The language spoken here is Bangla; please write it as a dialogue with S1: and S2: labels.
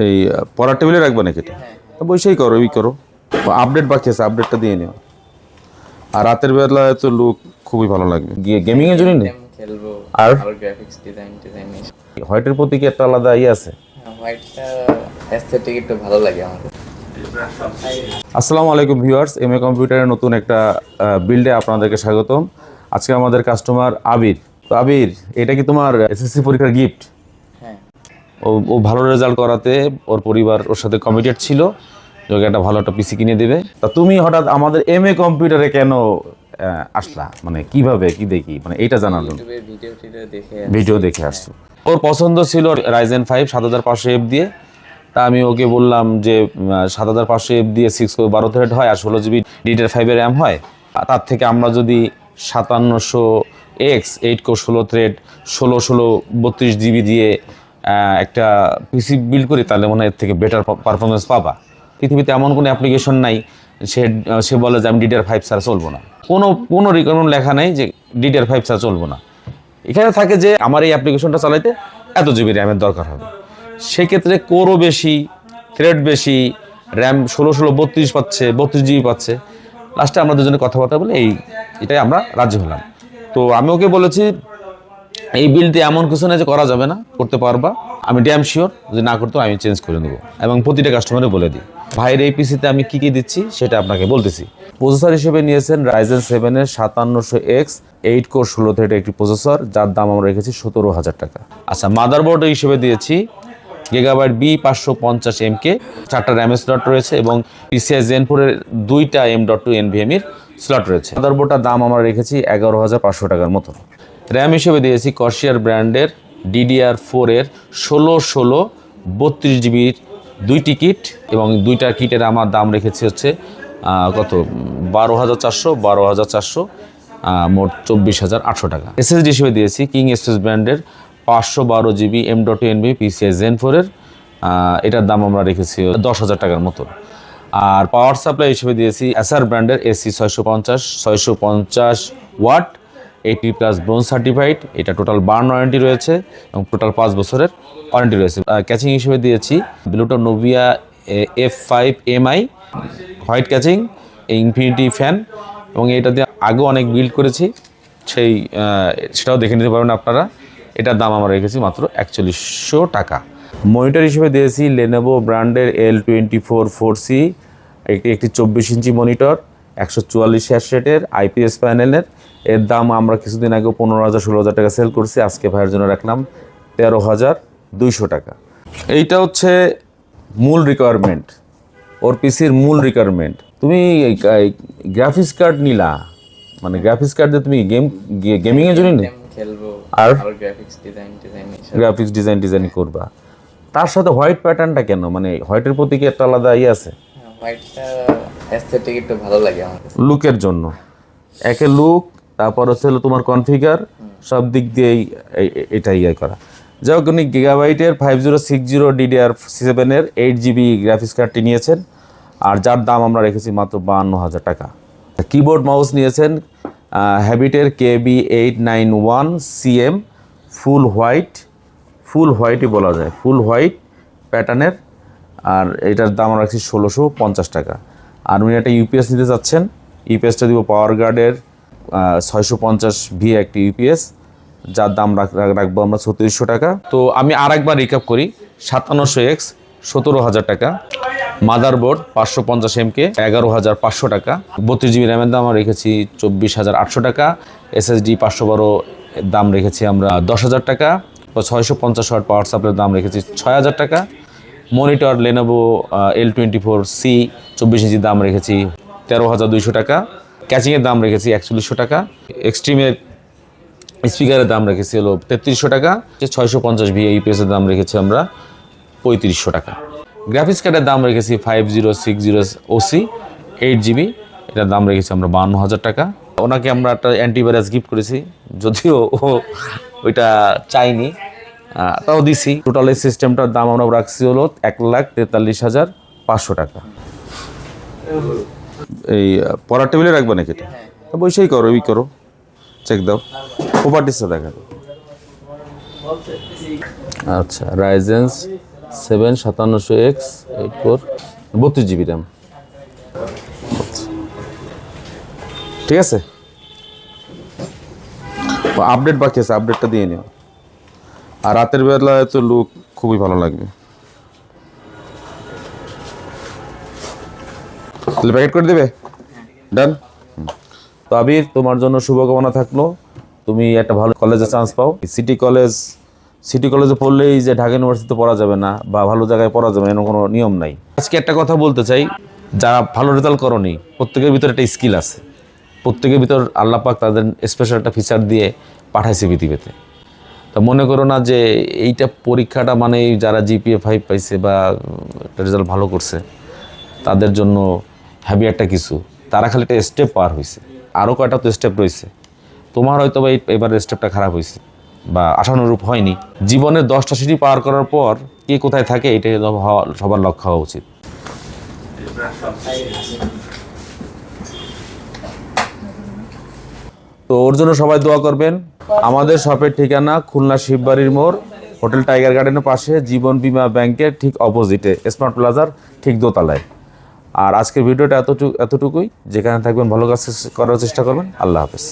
S1: এই পড়ার টেবিলে রাখবে নাকি এটা? বসেই করো, করো। আপডেট বাকি আছে, আপডেটটা দিয়ে নিও। আর রাতের বেলায় তো লুক খুবই ভালো লাগবে, গিয়ে গেমিং এর জন্য
S2: খেলবো।
S1: আর
S2: গ্রাফিক্স ডিজাইন
S1: হোয়াইটের প্রতি কি একটা আলাদা আছে?
S2: হোয়াইটটা অ্যাস্থেটিক একটু ভালো লাগে আমার।
S1: আসসালামু আলাইকুম ভিউয়ার্স, এমএ কম্পিউটারের নতুন একটা বিল্ডে আপনাদেরকে স্বাগতম। আজকে আমাদের কাস্টমার আবির। তো আবির, এটা কি তোমার এসএসসি পরীক্ষার গিফট?
S2: হ্যাঁ।
S1: ও ভালো রেজাল্ট করাতে ওর পরিবার ওর সাথে কমিটেড ছিল যে ওকে একটা ভালো একটা পিসি কিনে দেবে। তা তুমি হঠাৎ আমাদের এমএ কম্পিউটারে কেন আসলা? মানে কিভাবে, কি দেখি, মানে এইটা জানার জন্য ভিডিও দেখে আসছো। ওর পছন্দ ছিল রাইজেন 5 7500F দিয়ে। তা আমি ওকে বললাম যে 7500F দিয়ে 6 থ্রেড হয় আর 16GB DDR5 র্যাম হয়। তার থেকে আমরা যদি 5700X 8 কোর 16 থ্রেড 32GB দিয়ে একটা পিসি বিল্ড করি, তাহলে মনে হয় এর থেকে বেটার পারফরমেন্স পাবা। পৃথিবীতে এমন কোনো অ্যাপ্লিকেশন নাই সে বলে যে আমি DDR5 ছাড়া চলবো না। কোনো রিকোয়ারমেন্ট লেখা নেই যে DDR5 ছাড়া চলবো না। এখানে থাকে যে আমার এই অ্যাপ্লিকেশনটা চালাইতে এত জিবি র্যামের দরকার হবে। সেক্ষেত্রে কোরও বেশি, থ্রেড বেশি, র্যাম 32 পাচ্ছে, 32GB পাচ্ছে। লাস্টে আমরা দুজনে কথাবার্তা বলে এটাই আমরা রাজি হলাম। তো আমি ওকে বলেছি এই বিলটি এমন কিছু না যে করা যাবে না, করতে পারবা। আমি ড্যাম শিওর যে না করতেও আমি চেঞ্জ করে দেবো এবং প্রতিটা কাস্টমারে বলে দিই। ভাইয়ের এই পিসিতে আমি কী কী দিচ্ছি সেটা আপনাকে বলতেছি। প্রসেসর হিসেবে নিয়েছেন Ryzen 7-এর 5700X 8 কোর 16 থ্রেড একটি প্রসেসর, যার দাম আমরা রেখেছি 17,000 টাকা। আচ্ছা, মাদারবোর্ড হিসেবে দিয়েছি গিগাবাইট B550MK, 4টা র্যাম স্লট রয়েছে এবং PCI Gen 4-এর 2টা M.2 NVMe স্লট রয়েছে। মাদারবোর্ডটার দাম আমরা রেখেছি 11,500 টাকার মতো। র্যাম হিসেবে দিয়েছি কর্সিয়ার ব্র্যান্ডের DDR4-এর 16/16 32GBর 2টি কিট এবং 2টা কিটের আমার দাম রেখেছি হচ্ছে কত 12,400 মোট 24,800 টাকা। SSD হিসেবে দিয়েছি কিং এসএস ব্র্যান্ডের 512GB M.2 NVMe PCI Gen 4-এর, এটার দাম আমরা রেখেছি 10,000 টাকার মতো। আর পাওয়ার সাপ্লাই হিসেবে দিয়েছি এসার ব্র্যান্ডের AC 650 ওয়াট 80+ ব্রোঞ্জ সার্টিফাইড। এটা টোটাল বার্ন ওয়ারেন্টি রয়েছে এবং টোটাল 5 বছরের ওয়ারেন্টি রয়েছে। ক্যাচিং হিসেবে দিয়েছি ব্লুটুথ নোভিয়া F5MI হোয়াইট ক্যাচিং, ইনফিনিটি ফ্যান এবং এটা দিয়ে আগেও অনেক বিল্ড করেছি, সেটাও দেখে নিতে পারবেন আপনারা। এটার দাম আমরা রেখেছি মাত্র 4100 টাকা। মনিটর হিসেবে দিয়েছি Lenovo ব্র্যান্ডের L24 4C, একটি 24 ইঞ্চি মনিটর 144 হ্যাশ রেটের IPS প্যানেলের। এর দাম আমরা কিছুদিন আগে 15,000-16,000 টাকা সেল করছি, আজকে ভাইয়ের জন্য রাখলাম 13,200 টাকা। এইটা হচ্ছে মূল রিকোয়ারমেন্ট, ওর পিসির মূল রিকোয়ারমেন্ট। তুমি গ্রাফিক্স কার্ড নিলা, মানে গ্রাফিক্স কার্ড দিয়ে তুমি গেমিংয়ের জন্য
S2: খেলবো
S1: আর
S2: গ্রাফিক্স
S1: ডিজাইন করবা। তার সাথে হোয়াইট প্যাটার্নটা কেন, মানে হোয়াইটের প্রতি কি একটা আলাদা আছে?
S2: হোয়াইটটা অ্যাস্থেটিক একটু ভালো লাগে আমার,
S1: লুকের জন্য। একে লুক, তারপর হচ্ছে তোমার কনফিগার, সব দিক দিয়েই এটাই করা। যাই হোক, উনি গিগাবাইটের 5060 DDR7-এর 8GB গ্রাফিক্স কার্ডটি নিয়েছেন, আর যার দাম আমরা রেখেছি মাত্র 52,000 টাকা। কিবোর্ড মাউস নিয়েছেন হ্যাবিটের KB891CM ফুল হোয়াইটই বলা যায়, ফুল হোয়াইট প্যাটার্নের, আর এটার দাম আমরা রাখছি 1,650 টাকা। আর উনি একটা ইউপিএস নিতে চাচ্ছেন, ইউপিএসটা দিব পাওয়ার গার্ডের 650V একটি ইউপিএস, যার দাম রাখবো আমরা 3600 টাকা। তো আমি আর একবার রিক্যাপ করি, 5700X 17,000 টাকা, মাদারবোর্ড 550MK 11,500 টাকা, 32GB র্যামের দাম আমরা রেখেছি 24,800 টাকা, SSD 512 দাম রেখেছি আমরা 10,000 টাকা, 650 ওয়াট পাওয়ার সাপ্লাইয়ের দাম রেখেছি 6,000 টাকা, মনিটর Lenovo L24C 24 ইঞ্চি দাম রেখেছি 13,200 টাকা, ক্যাচিংয়ের দাম রেখেছি 4100 টাকা, এক্সট্রিমের স্পিকারের দাম রেখেছি হলো 3300 টাকা, 650V ইউপিএসের দাম রেখেছি আমরা 3500 টাকা। গ্রাফিক্স কার্ডের দাম রেখেছি 5060OC 8GB, এটার দাম রেখেছি আমরা 52,000 টাকা। ওনাকে আমরা একটা অ্যান্টিভাইরাস গিফট করেছি, যদিও ও ওইটা চাইনি, তাও দিছি। টোটাল এই সিস্টেমটার দাম আমরা রাখছি হলো 1,43,500 টাকা। এই পড়ার টেবিলে রাখবে নাকি এটা? বসেই করো, চেক দাও, প্রপার্টিসটা দেখা। আচ্ছা, Ryzen 7/5700X 8 core 32 GB RAM. ঠিক আছে, আপডেট বাকি আছে, আপডেটটা দিয়ে নিও। আর রাতের বেলায় তো লুক খুবই ভালো লাগবে। তাহলে প্যাকেট করে দেবে, ডান। তো আবির, তোমার জন্য শুভকামনা থাকলো, তুমি একটা ভালো কলেজে চান্স পাও। সিটি কলেজে পড়লেই যে ঢাকা ইউনিভার্সিটিতে পড়া যাবে না বা ভালো জায়গায় পড়া যাবে না, এরকম কোনো নিয়ম নাই। আজকে একটা কথা বলতে চাই, যারা ভালো রেজাল্ট করনি, প্রত্যেকের ভিতরে একটা স্কিল আছে, প্রত্যেকের ভিতর আল্লাহ পাক তাদের স্পেশাল একটা ফিচার দিয়ে পাঠাইছে পৃথিবীতে। তা মনে করো না যে এইটা পরীক্ষাটা মানে যারা জিপিএ 5 পাইছে বা একটা রেজাল্ট ভালো করছে তাদের জন্য হ্যাভি একটা কিছু, তারা খালি একটা স্টেপ পার হয়েছে, আরও কয়টা তো স্টেপ রয়েছে। তোমার হয়তো বা এবার স্টেপটা খারাপ হয়েছে বা আশানুরূপ হয়নি। জীবনের 10টা সিঁড়ি পার করার পর কে কোথায় থাকে এটাই সবার লক্ষ্য হওয়া উচিত। তো ওর জন্য সবাই দোয়া করবেন। আমাদের শপের ঠিকানা খুলনা শিববাড়ির মোড়, হোটেল টাইগার গার্ডেনের পাশে, জীবন বীমা ব্যাংকের ঠিক অপোজিটে, স্মার্ট প্লাজার ঠিক দোতলায়। আর আজকের ভিডিওটা এতটুকুই। যেখানে থাকবেন ভালো কাজ করার চেষ্টা করবেন। আল্লাহ হাফেজ।